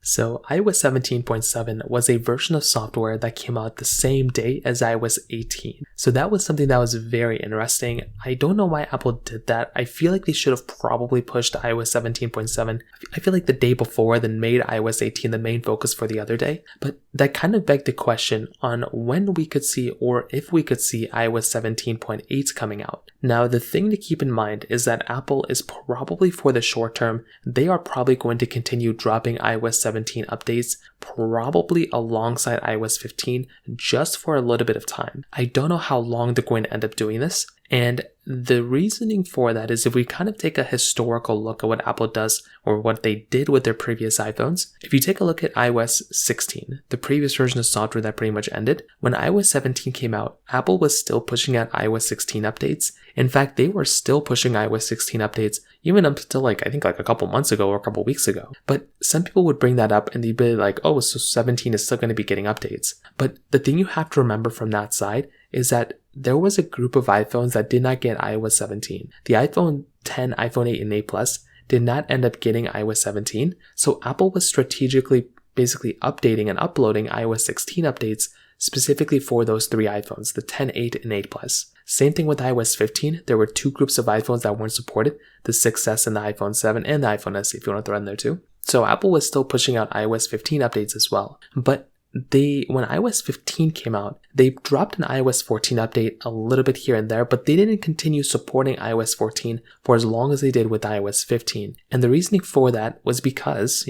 So iOS 17.7 was a version of software that came out the same day as iOS 18. So that was something that was very interesting. I don't know why Apple did that. I feel like they should have probably pushed iOS 17.7. I feel like the day before, then made iOS 18 the main focus for the other day. But that kind of begged the question on when we could see, or if we could see, iOS 17.8 coming out. Now, the thing to keep in mind is that Apple is probably, for the short term, they are probably going to continue dropping iOS 17 updates, probably alongside iOS 15, just for a little bit of time. I don't know how long they're going to end up doing this. And the reasoning for that is if we kind of take a historical look at what Apple does or what they did with their previous iPhones. If you take a look at iOS 16, the previous version of software that pretty much ended, when iOS 17 came out, Apple was still pushing out iOS 16 updates. In fact, they were still pushing iOS 16 updates even up until I think a couple months ago or a couple weeks ago. But some people would bring that up and they'd be like, oh, so 17 is still going to be getting updates. But the thing you have to remember from that side is that there was a group of iPhones that did not get iOS 17. The iPhone 10, iPhone 8, and 8 Plus did not end up getting iOS 17. So Apple was strategically basically updating and uploading iOS 16 updates specifically for those three iPhones, the 10, 8, and 8 Plus. Same thing with iOS 15. There were two groups of iPhones that weren't supported, the 6S and the iPhone 7 and the iPhone SE if you want to throw in there too. So Apple was still pushing out iOS 15 updates as well. But when iOS 15 came out, they dropped an iOS 14 update a little bit here and there, but they didn't continue supporting iOS 14 for as long as they did with iOS 15. And the reasoning for that was because,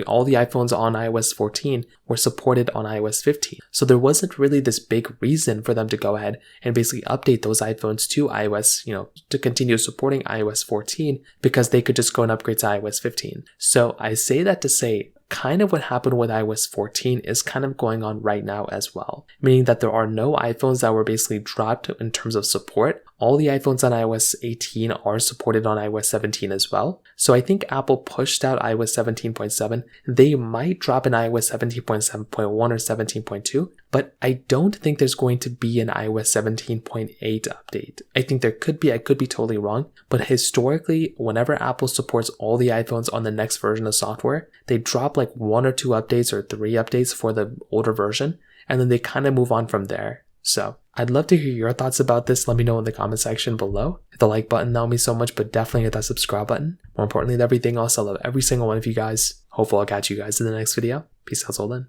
all the iPhones on iOS 14 were supported on iOS 15. So there wasn't really this big reason for them to go ahead and basically update those iPhones to iOS, to continue supporting iOS 14 because they could just go and upgrade to iOS 15. So I say that to say, kind of what happened with iOS 14 is kind of going on right now as well, meaning that there are no iPhones that were basically dropped in terms of support. All the iPhones on iOS 18 are supported on iOS 17 as well. So I think Apple pushed out iOS 17.7. They might drop an iOS 17.7.1 or 17.2, but I don't think there's going to be an iOS 17.8 update. I think there could be, I could be totally wrong, but historically, whenever Apple supports all the iPhones on the next version of software, they drop like one or two updates or three updates for the older version, and then they kind of move on from there. So I'd love to hear your thoughts about this. Let me know in the comment section below. Hit the like button, that would mean so much, but definitely hit that subscribe button. More importantly than everything else, I love every single one of you guys. Hopefully I'll catch you guys in the next video. Peace out till then.